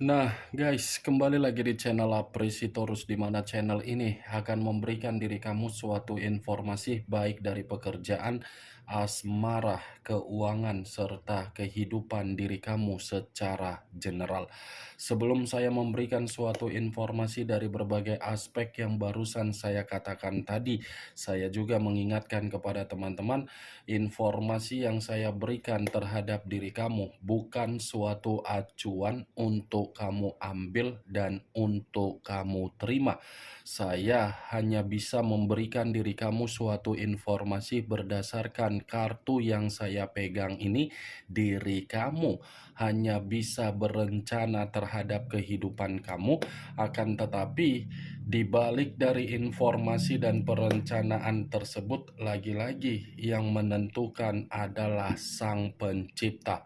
Nah, guys, kembali lagi di channel Apresitorus, di mana channel ini akan memberikan diri kamu suatu informasi baik dari pekerjaan, asmara, keuangan, serta kehidupan diri kamu secara general. Sebelum saya memberikan suatu informasi dari berbagai aspek yang barusan saya katakan tadi, saya juga mengingatkan kepada teman-teman, informasi yang saya berikan terhadap diri kamu bukan suatu acuan untuk kamu ambil dan untuk kamu terima. Saya hanya bisa memberikan diri kamu suatu informasi berdasarkan kartu yang saya pegang ini. Diri kamu hanya bisa berencana terhadap kehidupan kamu, akan tetapi di balik dari informasi dan perencanaan tersebut, lagi-lagi yang menentukan adalah Sang Pencipta.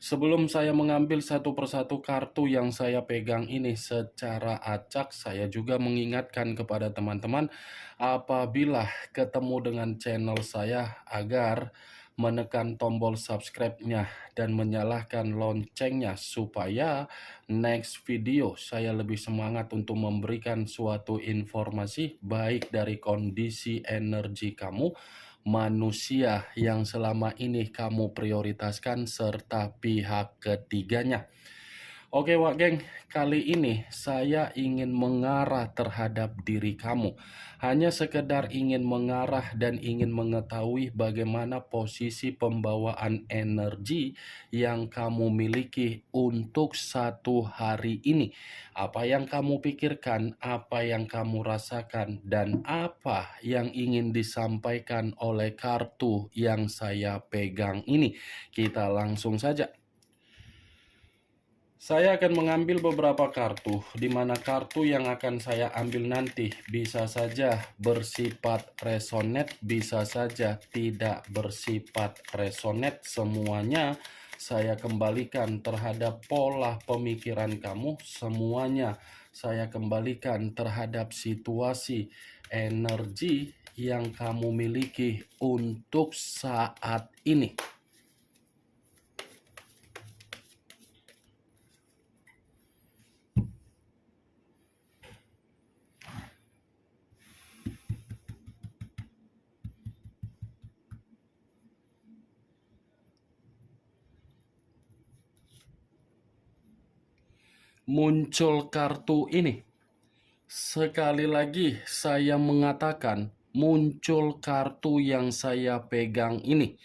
Sebelum saya mengambil satu persatu kartu yang saya pegang ini secara acak, saya juga mengingatkan kepada teman-teman apabila ketemu dengan channel saya agar menekan tombol subscribe-nya dan menyalakan loncengnya supaya next video saya lebih semangat untuk memberikan suatu informasi baik dari kondisi energi kamu, manusia yang selama ini kamu prioritaskan, serta pihak ketiganya. Oke Wak Geng, kali ini saya ingin mengarah terhadap diri kamu. Hanya sekedar ingin mengarah dan ingin mengetahui bagaimana posisi pembawaan energi yang kamu miliki untuk satu hari ini. Apa yang kamu pikirkan, apa yang kamu rasakan, dan apa yang ingin disampaikan oleh kartu yang saya pegang ini. Kita langsung saja. Saya akan mengambil beberapa kartu, di mana kartu yang akan saya ambil nanti bisa saja bersifat resonate, bisa saja tidak bersifat resonate. Semuanya saya kembalikan terhadap pola pemikiran kamu, semuanya saya kembalikan terhadap situasi energi yang kamu miliki untuk saat ini. Muncul kartu ini. Sekali lagi saya mengatakan muncul kartu yang saya pegang ini.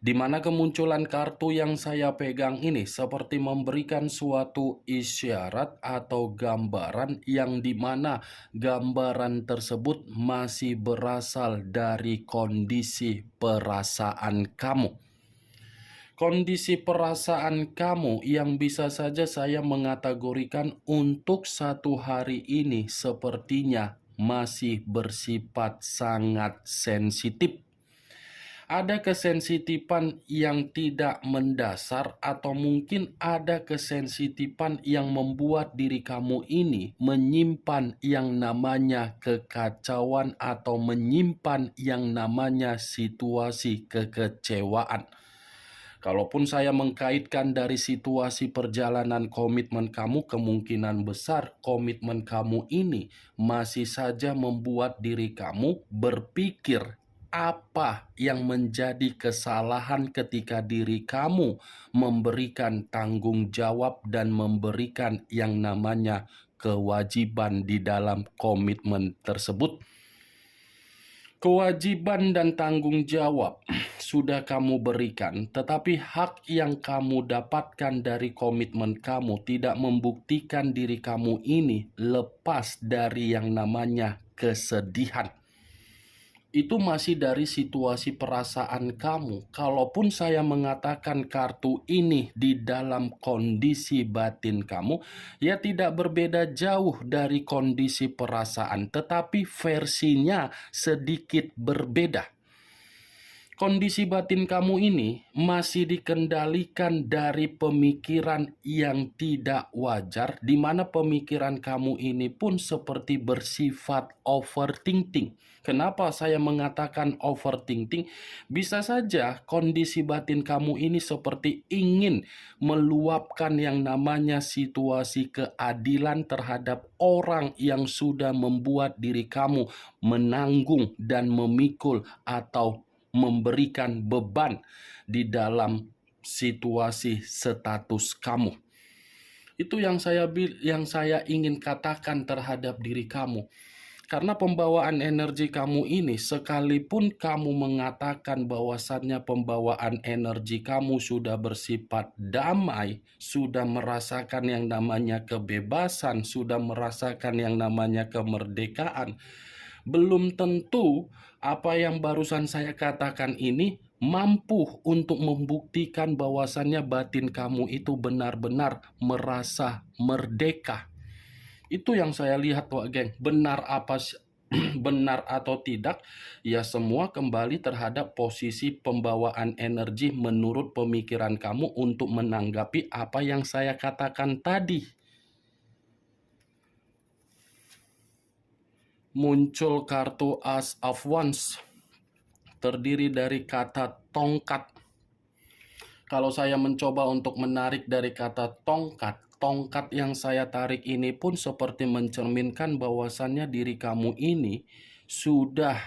Di mana kemunculan kartu yang saya pegang ini seperti memberikan suatu isyarat atau gambaran yang dimana gambaran tersebut masih berasal dari kondisi perasaan kamu. Kondisi perasaan kamu yang bisa saja saya mengategorikan untuk satu hari ini sepertinya masih bersifat sangat sensitif. Ada kesensitifan yang tidak mendasar, atau mungkin ada kesensitifan yang membuat diri kamu ini menyimpan yang namanya kekacauan atau menyimpan yang namanya situasi kekecewaan. Kalaupun saya mengkaitkan dari situasi perjalanan komitmen kamu, kemungkinan besar komitmen kamu ini masih saja membuat diri kamu berpikir apa yang menjadi kesalahan ketika diri kamu memberikan tanggung jawab dan memberikan yang namanya kewajiban di dalam komitmen tersebut. Kewajiban dan tanggung jawab sudah kamu berikan, tetapi hak yang kamu dapatkan dari komitmen kamu tidak membuktikan diri kamu ini lepas dari yang namanya kesedihan. Itu masih dari situasi perasaan kamu. Kalaupun saya mengatakan kartu ini di dalam kondisi batin kamu, ya tidak berbeda jauh dari kondisi perasaan, tetapi versinya sedikit berbeda. Kondisi batin kamu ini masih dikendalikan dari pemikiran yang tidak wajar, di mana pemikiran kamu ini pun seperti bersifat overthinking. Kenapa saya mengatakan overthinking? Bisa saja kondisi batin kamu ini seperti ingin meluapkan yang namanya situasi keadilan terhadap orang yang sudah membuat diri kamu menanggung dan memikul atau memberikan beban di dalam situasi status kamu. Itu yang saya ingin katakan terhadap diri kamu. Karena pembawaan energi kamu ini, sekalipun kamu mengatakan bahwasannya pembawaan energi kamu sudah bersifat damai, sudah merasakan yang namanya kebebasan, sudah merasakan yang namanya kemerdekaan, belum tentu apa yang barusan saya katakan ini mampu untuk membuktikan bahwasannya batin kamu itu benar-benar merasa merdeka. Itu yang saya lihat, Wak Geng. Benar benar atau tidak, ya semua kembali terhadap posisi pembawaan energi menurut pemikiran kamu untuk menanggapi apa yang saya katakan tadi. Muncul kartu Ace of Wands, terdiri dari kata tongkat. Kalau saya mencoba untuk menarik dari kata tongkat yang saya tarik ini pun seperti mencerminkan bahwasannya diri kamu ini sudah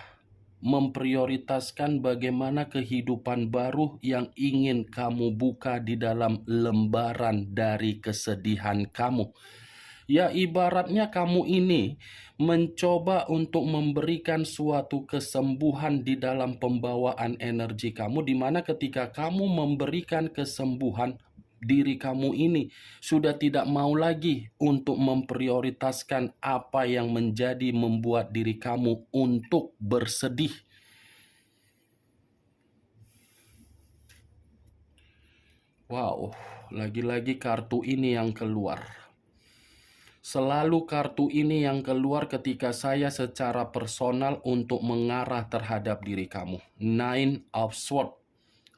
memprioritaskan bagaimana kehidupan baru yang ingin kamu buka di dalam lembaran dari kesedihan kamu. Ya, ibaratnya kamu ini mencoba untuk memberikan suatu kesembuhan di dalam pembawaan energi kamu, di mana ketika kamu memberikan kesembuhan, diri kamu ini sudah tidak mau lagi untuk memprioritaskan apa yang menjadi membuat diri kamu untuk bersedih. Wow, lagi-lagi kartu ini yang keluar. Selalu kartu ini yang keluar ketika saya secara personal untuk mengarah terhadap diri kamu. Nine of Swords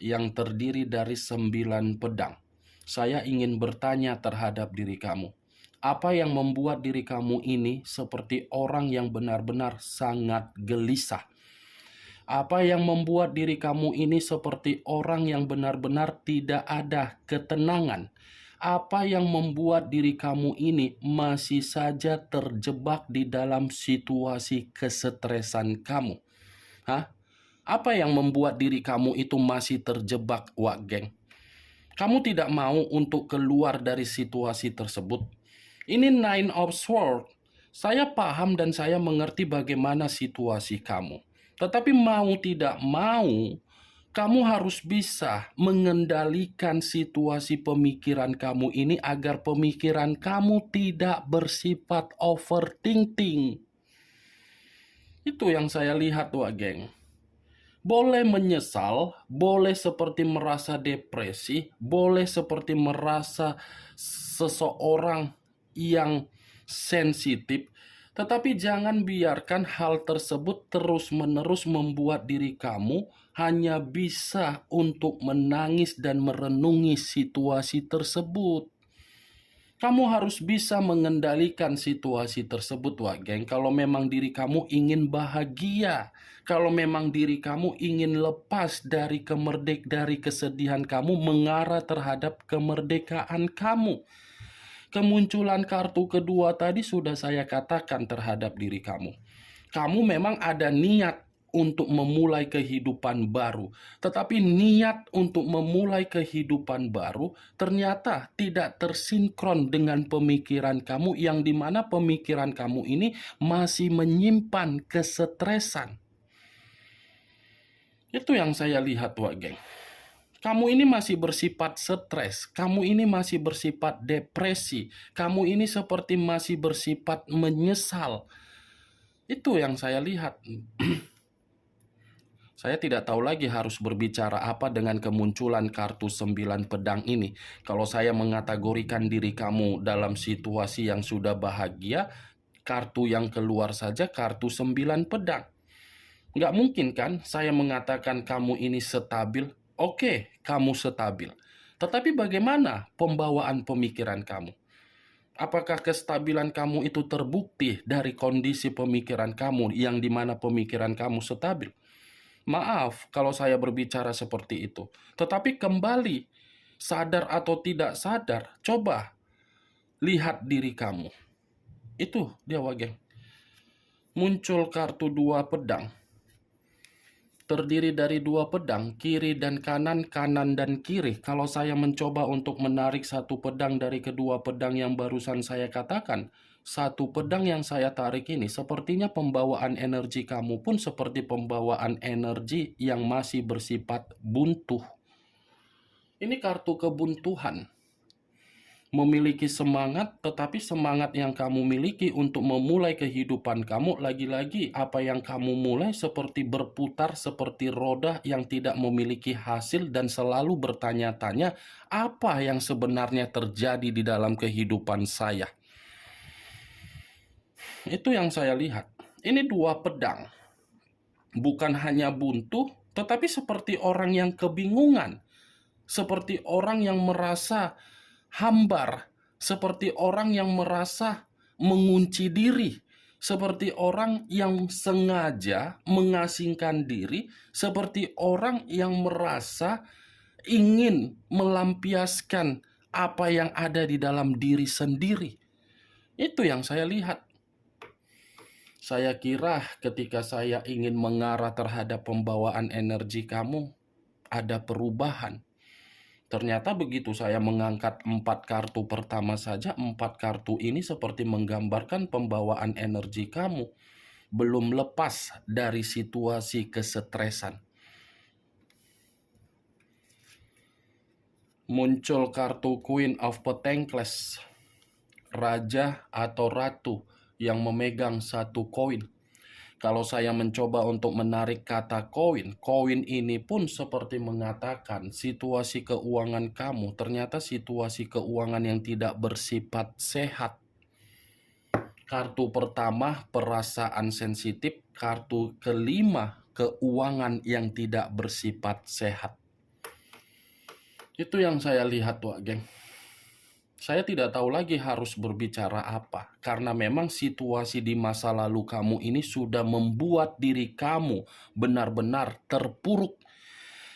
yang terdiri dari 9 pedang. Saya ingin bertanya terhadap diri kamu. Apa yang membuat diri kamu ini seperti orang yang benar-benar sangat gelisah? Apa yang membuat diri kamu ini seperti orang yang benar-benar tidak ada ketenangan? Apa yang membuat diri kamu ini masih saja terjebak di dalam situasi kesetresan kamu? Hah? Apa yang membuat diri kamu itu masih terjebak, Wak Geng? Kamu tidak mau untuk keluar dari situasi tersebut. Ini Nine of Swords. Saya paham dan saya mengerti bagaimana situasi kamu. Tetapi mau tidak mau, kamu harus bisa mengendalikan situasi pemikiran kamu ini agar pemikiran kamu tidak bersifat overthinking. Itu yang saya lihat, Wak Geng. Boleh menyesal, boleh seperti merasa depresi, boleh seperti merasa seseorang yang sensitif, tetapi jangan biarkan hal tersebut terus-menerus membuat diri kamu hanya bisa untuk menangis dan merenungi situasi tersebut. Kamu harus bisa mengendalikan situasi tersebut, Wak Geng. Kalau memang diri kamu ingin bahagia, kalau memang diri kamu ingin lepas dari dari kesedihan kamu mengarah terhadap kemerdekaan kamu. Kemunculan kartu kedua tadi sudah saya katakan terhadap diri kamu. Kamu memang ada niat untuk memulai kehidupan baru. Tetapi niat untuk memulai kehidupan baru ternyata tidak tersinkron dengan pemikiran kamu, yang dimana pemikiran kamu ini masih menyimpan kesetresan. Itu yang saya lihat, Wak Geng. Kamu ini masih bersifat stres, kamu ini masih bersifat depresi, kamu ini seperti masih bersifat menyesal. Itu yang saya lihat. Saya tidak tahu lagi harus berbicara apa dengan kemunculan kartu 9 pedang ini. Kalau saya mengategorikan diri kamu dalam situasi yang sudah bahagia, kartu yang keluar saja kartu 9 pedang. Nggak mungkin kan saya mengatakan kamu ini stabil? Oke, kamu stabil. Tetapi bagaimana pembawaan pemikiran kamu? Apakah kestabilan kamu itu terbukti dari kondisi pemikiran kamu yang dimana pemikiran kamu stabil? Maaf kalau saya berbicara seperti itu. Tetapi kembali, sadar atau tidak sadar, coba lihat diri kamu. Itu dia Wageng. Muncul kartu 2 pedang. Terdiri dari 2 pedang, kiri dan kanan, kanan dan kiri. Kalau saya mencoba untuk menarik 1 pedang dari kedua pedang yang barusan saya katakan, 1 pedang yang saya tarik ini sepertinya pembawaan energi kamu pun seperti pembawaan energi yang masih bersifat buntu. Ini kartu kebuntuan. Memiliki semangat, tetapi semangat yang kamu miliki untuk memulai kehidupan kamu, lagi-lagi apa yang kamu mulai seperti berputar seperti roda yang tidak memiliki hasil dan selalu bertanya-tanya apa yang sebenarnya terjadi di dalam kehidupan saya. Itu yang saya lihat. Ini 2 pedang. Bukan hanya buntu, tetapi seperti orang yang kebingungan. Seperti orang yang merasa hambar, seperti orang yang merasa mengunci diri, seperti orang yang sengaja mengasingkan diri, seperti orang yang merasa ingin melampiaskan apa yang ada di dalam diri sendiri. Itu yang saya lihat. Saya kira ketika saya ingin mengarah terhadap pembawaan energi kamu, ada perubahan. Ternyata begitu saya mengangkat 4 kartu pertama saja, 4 kartu ini seperti menggambarkan pembawaan energi kamu belum lepas dari situasi kesetresan. Muncul kartu Queen of Pentacles, raja atau ratu yang memegang 1 koin. Kalau saya mencoba untuk menarik kata koin, koin ini pun seperti mengatakan situasi keuangan kamu ternyata situasi keuangan yang tidak bersifat sehat. Kartu pertama, perasaan sensitif. Kartu kelima, keuangan yang tidak bersifat sehat. Itu yang saya lihat, Wak Geng. Saya tidak tahu lagi harus berbicara apa, karena memang situasi di masa lalu kamu ini sudah membuat diri kamu benar-benar terpuruk.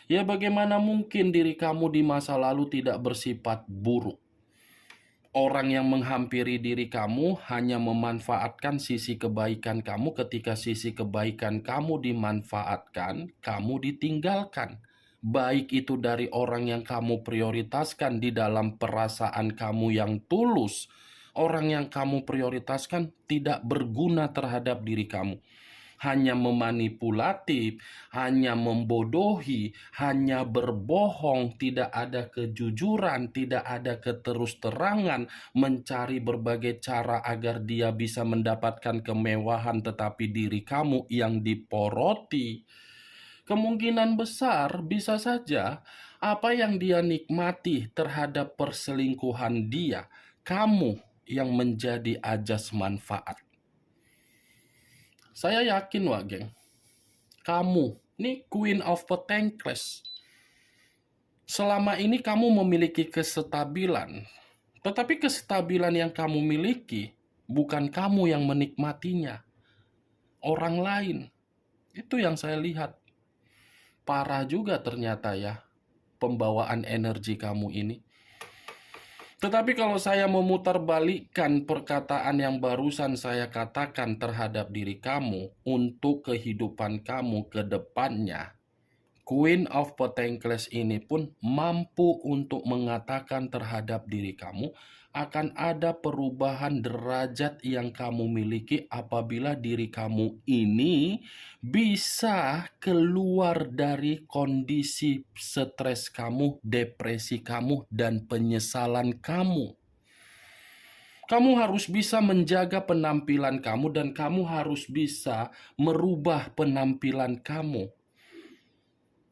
Ya, bagaimana mungkin diri kamu di masa lalu tidak bersifat buruk? Orang yang menghampiri diri kamu hanya memanfaatkan sisi kebaikan kamu. Ketika sisi kebaikan kamu dimanfaatkan, kamu ditinggalkan. Baik itu dari orang yang kamu prioritaskan di dalam perasaan kamu yang tulus, orang yang kamu prioritaskan tidak berguna terhadap diri kamu. Hanya memanipulatif, hanya membodohi, hanya berbohong, tidak ada kejujuran, tidak ada keterus-terangan, mencari berbagai cara agar dia bisa mendapatkan kemewahan, tetapi diri kamu yang diporoti. Kemungkinan besar bisa saja apa yang dia nikmati terhadap perselingkuhan dia, kamu yang menjadi ajas manfaat. Saya yakin, Wak Geng, kamu, ini Queen of Pentacles, selama ini kamu memiliki kestabilan, tetapi kestabilan yang kamu miliki bukan kamu yang menikmatinya, orang lain. Itu yang saya lihat. Parah juga ternyata ya pembawaan energi kamu ini. Tetapi kalau saya memutarbalikkan perkataan yang barusan saya katakan terhadap diri kamu untuk kehidupan kamu ke depannya, Queen of Pentacles ini pun mampu untuk mengatakan terhadap diri kamu akan ada perubahan derajat yang kamu miliki apabila diri kamu ini bisa keluar dari kondisi stres kamu, depresi kamu, dan penyesalan kamu. Kamu harus bisa menjaga penampilan kamu dan kamu harus bisa merubah penampilan kamu.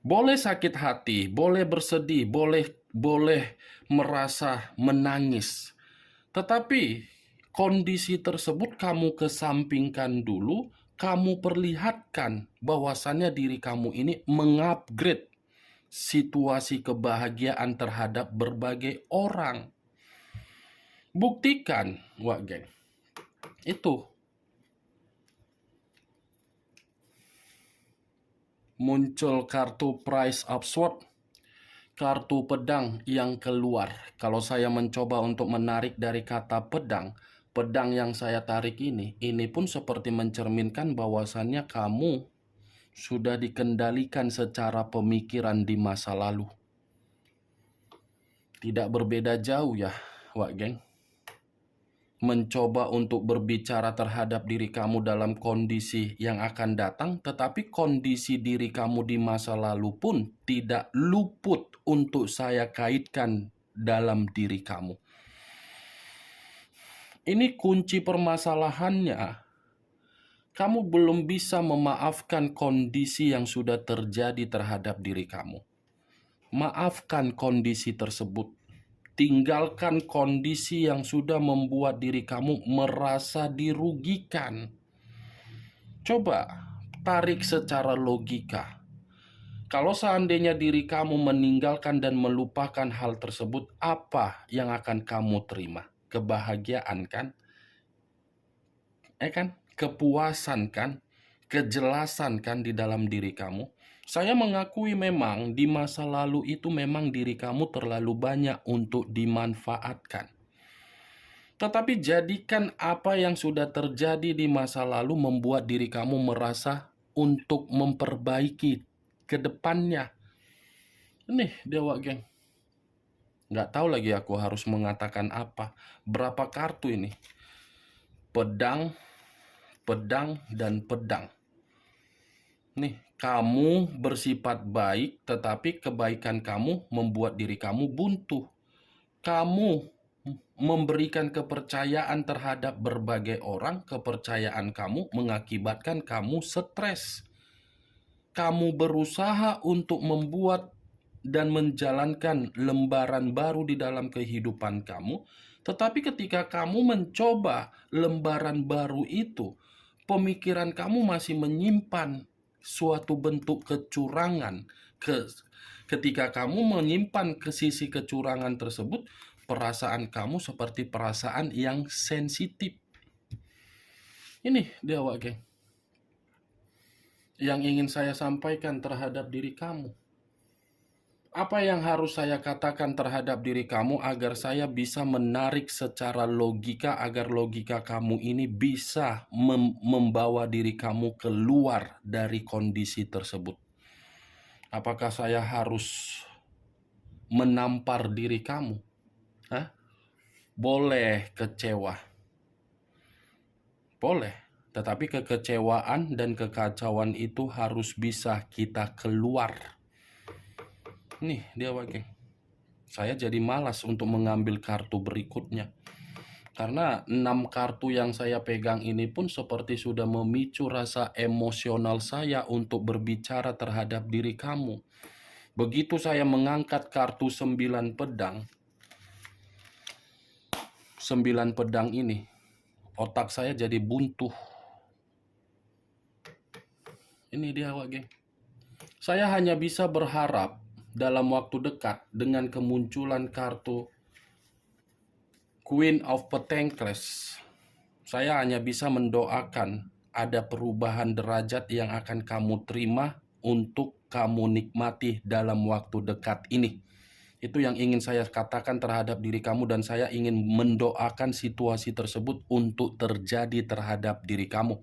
Boleh sakit hati, boleh bersedih, boleh merasa menangis. Tetapi kondisi tersebut kamu kesampingkan dulu, kamu perlihatkan bahwasannya diri kamu ini mengupgrade situasi kebahagiaan terhadap berbagai orang. Buktikan, Wak Geng. Itu muncul kartu Price of Sword, kartu pedang yang keluar. Kalau saya mencoba untuk menarik dari kata pedang, pedang yang saya tarik ini pun seperti mencerminkan bahwasannya kamu sudah dikendalikan secara pemikiran di masa lalu. Tidak berbeda jauh ya, Wak Geng. Mencoba untuk berbicara terhadap diri kamu dalam kondisi yang akan datang, tetapi kondisi diri kamu di masa lalu pun tidak luput untuk saya kaitkan dalam diri kamu. Ini kunci permasalahannya. Kamu belum bisa memaafkan kondisi yang sudah terjadi terhadap diri kamu. Maafkan kondisi tersebut. Tinggalkan kondisi yang sudah membuat diri kamu merasa dirugikan. Coba tarik secara logika. Kalau seandainya diri kamu meninggalkan dan melupakan hal tersebut, apa yang akan kamu terima? Kebahagiaan kan? Kepuasan kan? Kejelasan kan di dalam diri kamu? Saya mengakui memang di masa lalu itu memang diri kamu terlalu banyak untuk dimanfaatkan. Tetapi jadikan apa yang sudah terjadi di masa lalu membuat diri kamu merasa untuk memperbaiki ke depannya. Nih dia, Wak Geng. Nggak tahu lagi aku harus mengatakan apa. Berapa kartu ini? Pedang, pedang, dan pedang. Nih, kamu bersifat baik, tetapi kebaikan kamu membuat diri kamu buntu. Kamu memberikan kepercayaan terhadap berbagai orang, kepercayaan kamu mengakibatkan kamu stres. Kamu berusaha untuk membuat dan menjalankan lembaran baru di dalam kehidupan kamu, tetapi ketika kamu mencoba lembaran baru itu, pemikiran kamu masih menyimpan suatu bentuk kecurangan. Ketika kamu menyimpan ke sisi kecurangan tersebut, perasaan kamu seperti perasaan yang sensitif. Ini dia, Wak Geng, yang ingin saya sampaikan terhadap diri kamu. Apa yang harus saya katakan terhadap diri kamu agar saya bisa menarik secara logika, agar logika kamu ini bisa membawa diri kamu keluar dari kondisi tersebut? Apakah saya harus menampar diri kamu? Boleh kecewa. Boleh. Tetapi kekecewaan dan kekacauan itu harus bisa kita keluar. Nih dia, Wak Geng. Saya jadi malas untuk mengambil kartu berikutnya. Karena 6 kartu yang saya pegang ini pun seperti sudah memicu rasa emosional saya untuk berbicara terhadap diri kamu. Begitu saya mengangkat kartu 9 pedang, 9 pedang ini, otak saya jadi buntu. Ini dia, Wak Geng. Saya hanya bisa berharap dalam waktu dekat dengan kemunculan kartu Queen of Pentacles. Saya hanya bisa mendoakan ada perubahan derajat yang akan kamu terima untuk kamu nikmati dalam waktu dekat ini. Itu yang ingin saya katakan terhadap diri kamu, dan saya ingin mendoakan situasi tersebut untuk terjadi terhadap diri kamu.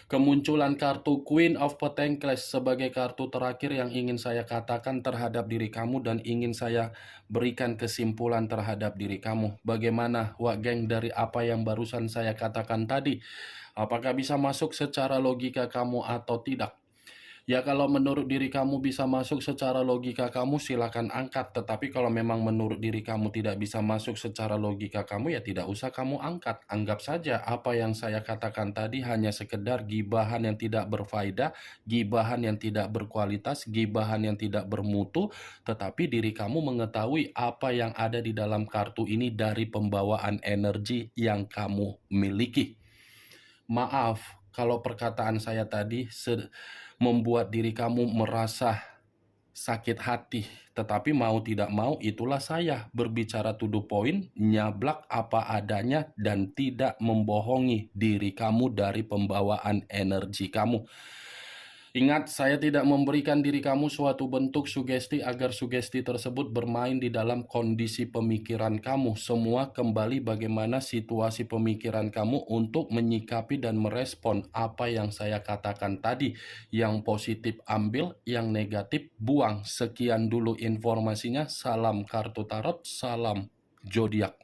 Kemunculan kartu Queen of Pentacles sebagai kartu terakhir yang ingin saya katakan terhadap diri kamu dan ingin saya berikan kesimpulan terhadap diri kamu. Bagaimana, Wak Geng, dari apa yang barusan saya katakan tadi? Apakah bisa masuk secara logika kamu atau tidak? Ya, kalau menurut diri kamu bisa masuk secara logika kamu, silakan angkat. Tetapi kalau memang menurut diri kamu tidak bisa masuk secara logika kamu, ya tidak usah kamu angkat. Anggap saja apa yang saya katakan tadi hanya sekedar gibahan yang tidak berfaedah, gibahan yang tidak berkualitas, gibahan yang tidak bermutu. Tetapi diri kamu mengetahui apa yang ada di dalam kartu ini dari pembawaan energi yang kamu miliki. Maaf kalau perkataan saya tadi membuat diri kamu merasa sakit hati, tetapi mau tidak mau itulah saya, berbicara to the point, nyablak apa adanya, dan tidak membohongi diri kamu dari pembawaan energi kamu. Ingat, saya tidak memberikan diri kamu suatu bentuk sugesti agar sugesti tersebut bermain di dalam kondisi pemikiran kamu. Semua kembali bagaimana situasi pemikiran kamu untuk menyikapi dan merespon apa yang saya katakan tadi. Yang positif ambil, yang negatif buang. Sekian dulu informasinya. Salam kartu tarot, salam zodiak.